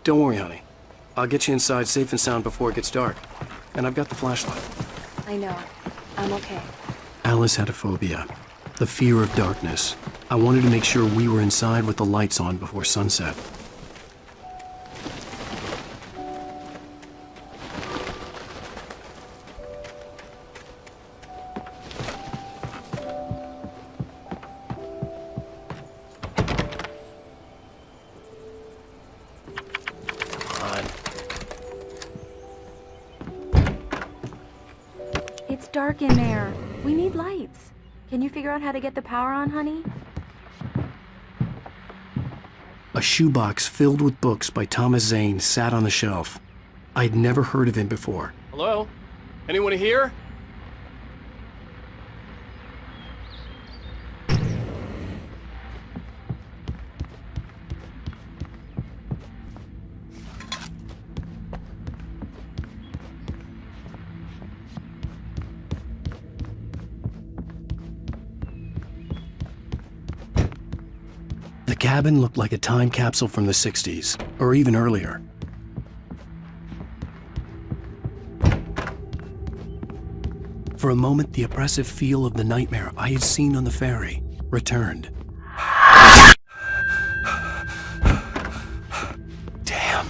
Don't worry, honey. I'll get you inside safe and sound before it gets dark. And I've got the flashlight. I know. I'm okay. Alice had a phobia. The fear of darkness. I wanted to make sure we were inside with the lights on before sunset. It's dark in there. We need lights. Can you figure out how to get the power on, honey? A shoebox filled with books by Thomas Zane sat on the shelf. I'd never heard of him before. Hello? Anyone here? The cabin looked like a time capsule from the 60s, or even earlier. For a moment, the oppressive feel of the nightmare I had seen on the ferry returned. Damn.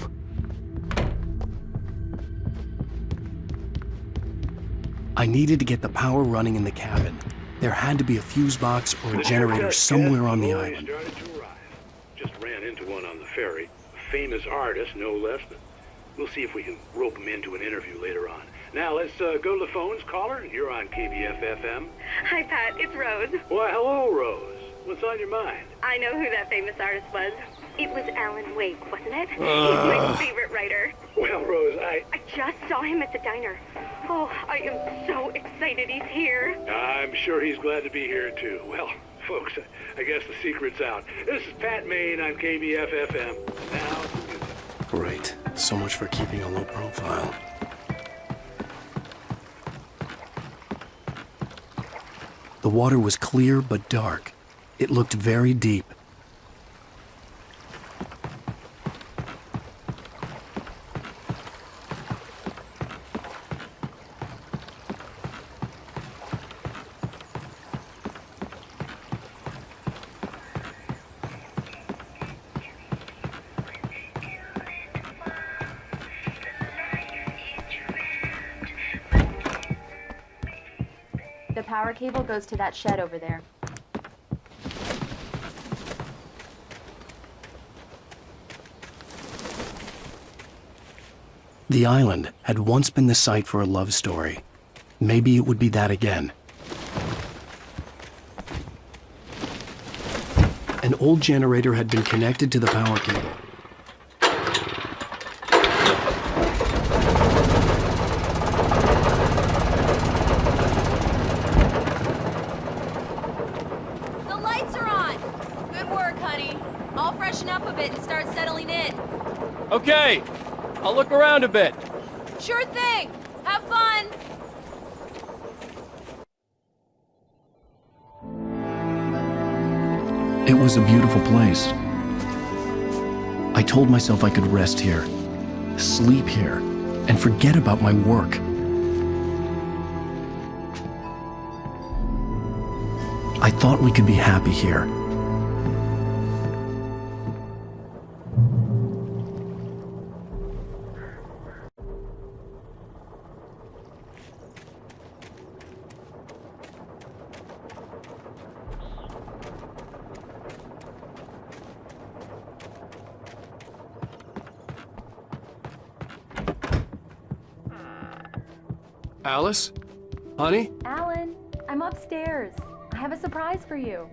I needed to get the power running in the cabin. There had to be a fuse box or a generator somewhere on the island. Just ran into one on the ferry. A famous artist, no less. But we'll see if we can rope him into an interview later on. Now let's go to the phones. Caller, you're on KBF-FM. Hi, Pat. It's Rose. Why, hello, Rose. What's on your mind? I know who that famous artist was. It was Alan Wake, wasn't it? He's my favorite writer. Well, Rose, I just saw him at the diner. Oh, I am so excited he's here. I'm sure he's glad to be here, too. Well, folks, I guess the secret's out. This is Pat Maine on KBF-FM. Now... Great. So much for keeping a low profile. The water was clear but dark. It looked very deep. The power cable goes to that shed over there. The island had once been the site for a love story. Maybe it would be that again. An old generator had been connected to the power cable. The lights are on! Good work, honey. I'll freshen up a bit and start settling in. Okay, I'll look around a bit. Sure thing! Have fun! It was a beautiful place. I told myself I could rest here, sleep here, and forget about my work. I thought we could be happy here. Alice? Honey? Alan, I'm upstairs. I have a surprise for you.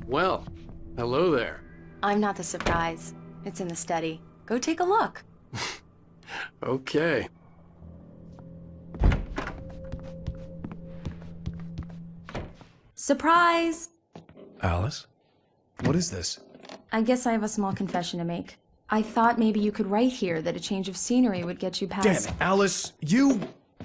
Well, hello there. I'm not the surprise. It's in the study. Go take a look. Okay. Surprise! Alice? What is this? I guess I have a small confession to make. I thought maybe you could write here that a change of scenery would get you past... Damn it, Alice, you...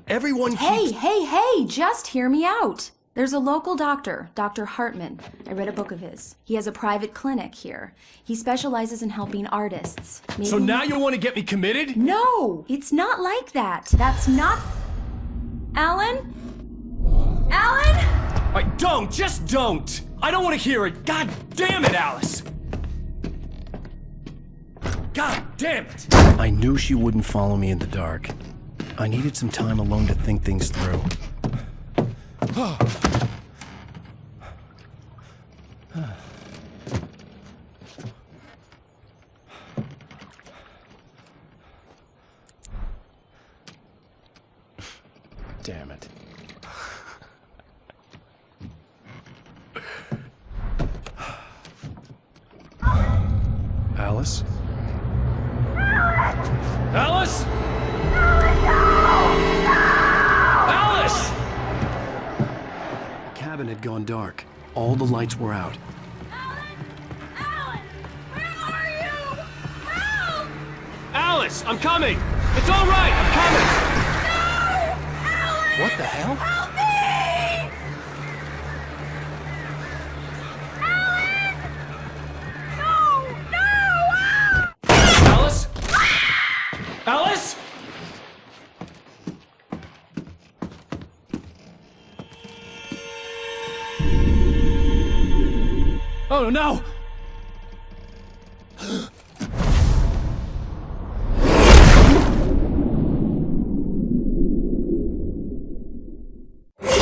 Everyone Hey, keeps... hey, hey! Just hear me out! There's a local doctor, Dr. Hartman. I read a book of his. He has a private clinic here. He specializes in helping artists. Maybe So now you want to get me committed? No! It's not like that. That's not... Alan? Alan? Alright, just don't! I don't want to hear it! God damn it, Alice! God damn it! I knew she wouldn't follow me in the dark. I needed some time alone to think things through. Damn it. Alice? Alice? Alice! The cabin had gone dark. All the lights were out. Alan! Where are you? Help! Alice, I'm coming! It's all right, I'm coming! No! Alan! What the hell? Help me! Alan! No! No! Ah! Alice? Alice? Oh no!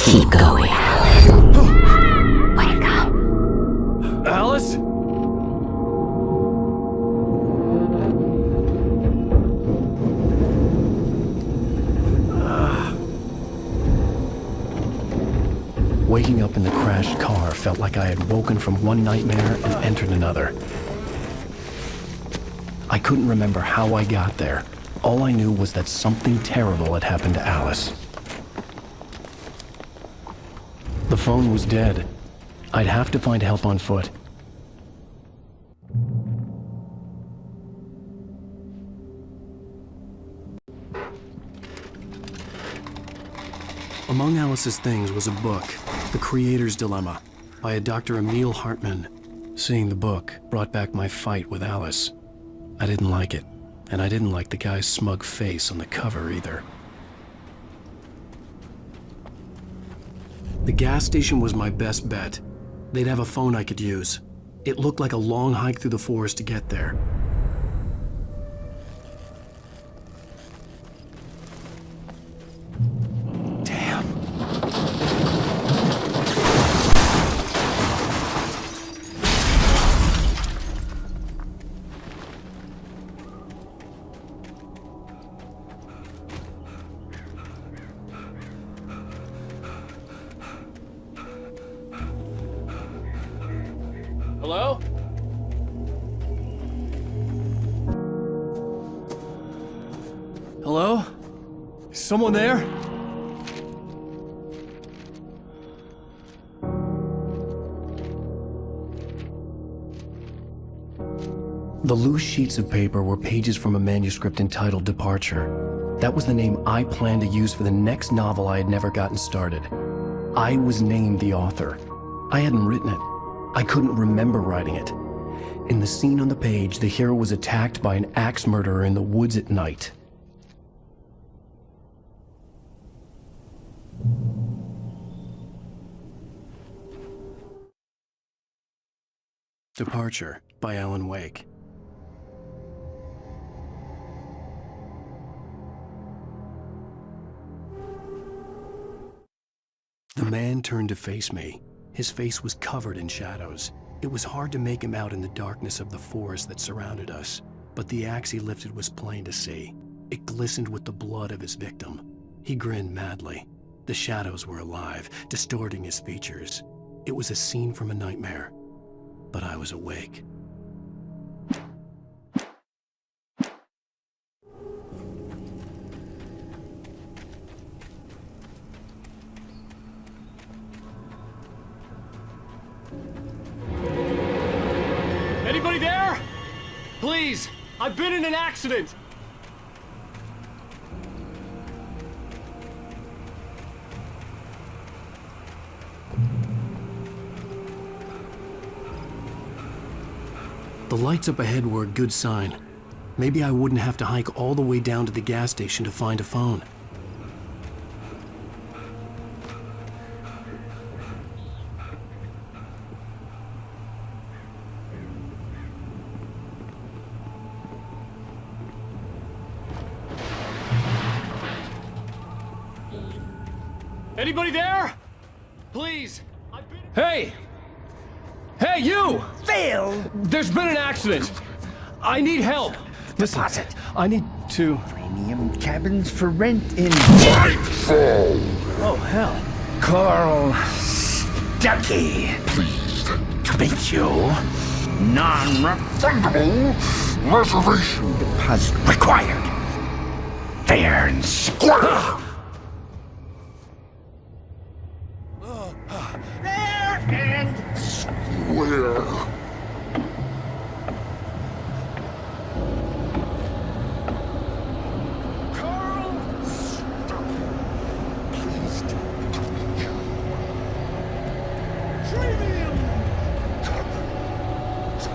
Keep going, Alan. Wake up. Alice? Waking up in the crashed car felt like I had woken from one nightmare and entered another. I couldn't remember how I got there. All I knew was that something terrible had happened to Alice. The phone was dead. I'd have to find help on foot. Among Alice's things was a book, The Creator's Dilemma, by a Dr. Emil Hartman. Seeing the book brought back my fight with Alice. I didn't like it, and I didn't like the guy's smug face on the cover either. The gas station was my best bet. They'd have a phone I could use. It looked like a long hike through the forest to get there. Damn. Hello? Hello? Is someone there? The loose sheets of paper were pages from a manuscript entitled Departure. That was the name I planned to use for the next novel I had never gotten started. I was named the author. I hadn't written it. I couldn't remember writing it. In the scene on the page, the hero was attacked by an axe murderer in the woods at night. Departure by Alan Wake. The man turned to face me. His face was covered in shadows. It was hard to make him out in the darkness of the forest that surrounded us, but the axe he lifted was plain to see. It glistened with the blood of his victim. He grinned madly. The shadows were alive, distorting his features. It was a scene from a nightmare, but I was awake. Anybody there? Please, I've been in an accident. The lights up ahead were a good sign. Maybe I wouldn't have to hike all the way down to the gas station to find a phone. Anybody there? Please. Hey! Hey, you! Fail! There's been an accident. I need help. Listen, Deposit. I need to... Premium cabins for rent in... Oh, hell. Carl Stuckey. Pleased To meet you. Non-refundable reservation deposit required. Fair and square. Fair and where Carl Stuckey. Pleased to meet you. Premium cabins.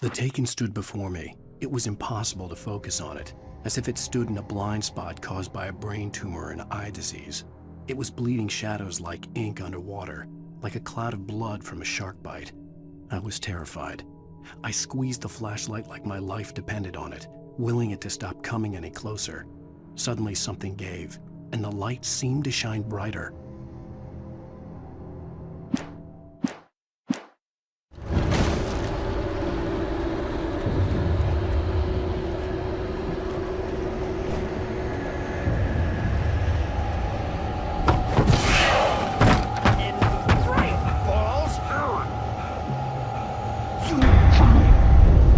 The Taken stood before me. It was impossible to focus on it, as if it stood in a blind spot caused by a brain tumor and eye disease. It was bleeding shadows like ink underwater, like a cloud of blood from a shark bite. I was terrified. I squeezed the flashlight like my life depended on it, willing it to stop coming any closer. Suddenly something gave, and the light seemed to shine brighter.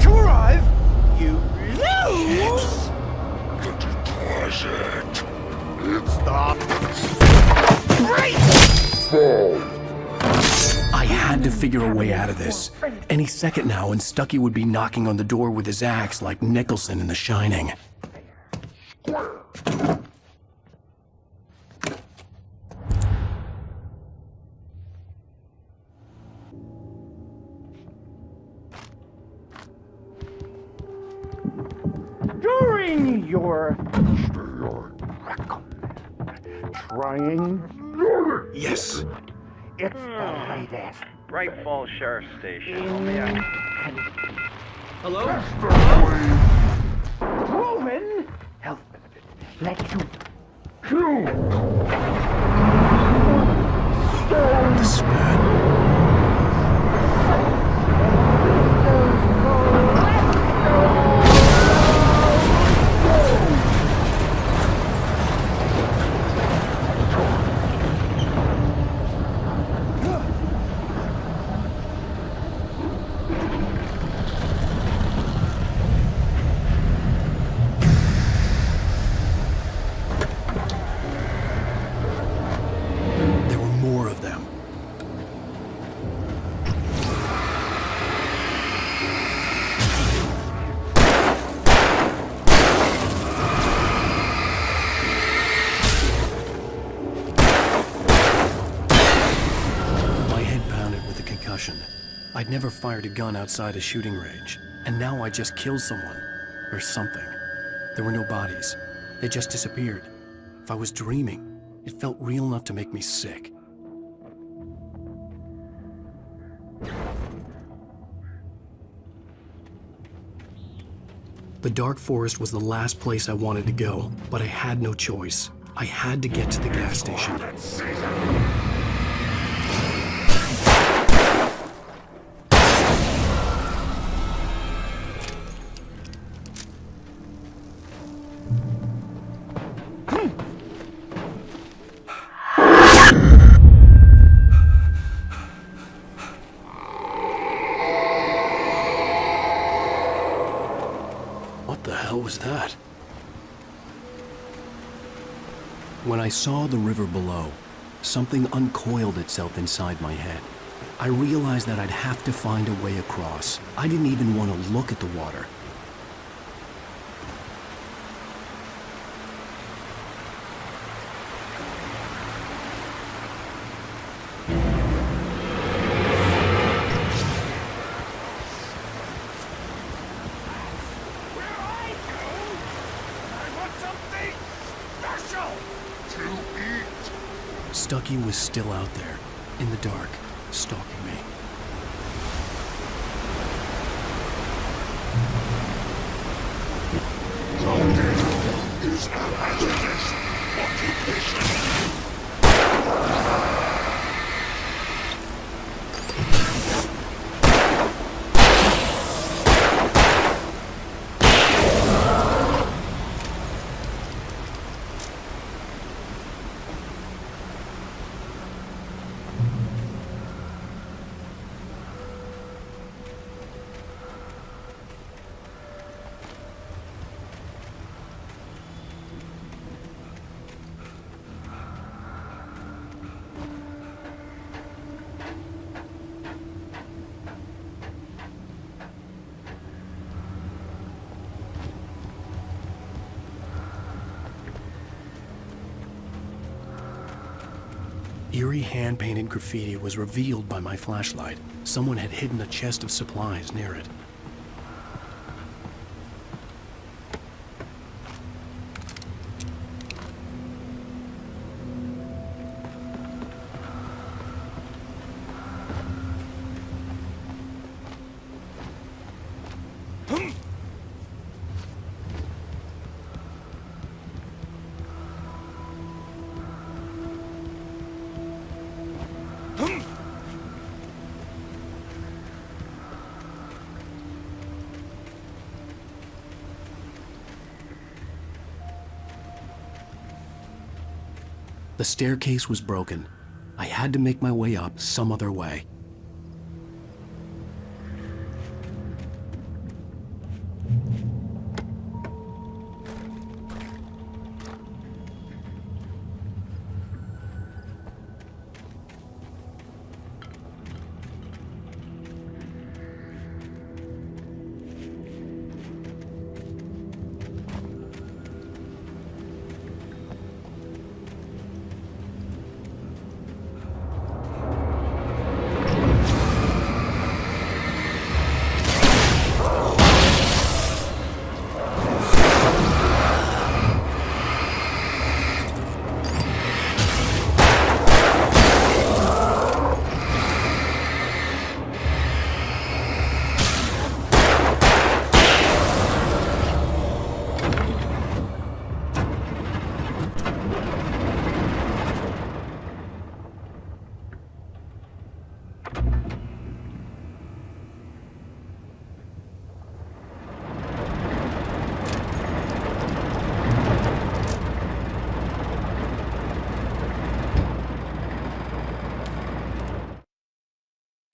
To arrive, you lose! the deposit. It's I had to figure a way out of this. Any second now, and Stuckey would be knocking on the door with his axe like Nicholson in The Shining. During your trying, Yes. it's the latest Bright Falls Sheriff Station. in Hello? proven health benefit. Let you The spat. There were more of them. My head pounded with a concussion. I'd never fired a gun outside a shooting range, and now I just killed someone. Or something. There were no bodies. They just disappeared. If I was dreaming, it felt real enough to make me sick. The dark forest was the last place I wanted to go, but I had no choice. I had to get to the gas station. What the hell was that? When I saw the river below, something uncoiled itself inside my head. I realized that I'd have to find a way across. I didn't even want to look at the water. Stucky was still out there, in the dark, stalking me. Eerie hand-painted graffiti was revealed by my flashlight. Someone had hidden a chest of supplies near it. The staircase was broken. I had to make my way up some other way.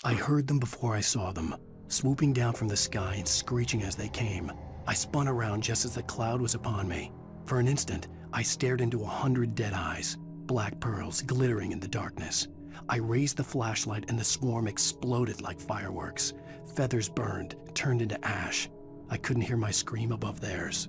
I heard them before I saw them, swooping down from the sky and screeching as they came. I spun around just as the cloud was upon me. For an instant, I stared into 100 dead eyes, black pearls glittering in the darkness. I raised the flashlight and the swarm exploded like fireworks. Feathers burned, turned into ash. I couldn't hear my scream above theirs.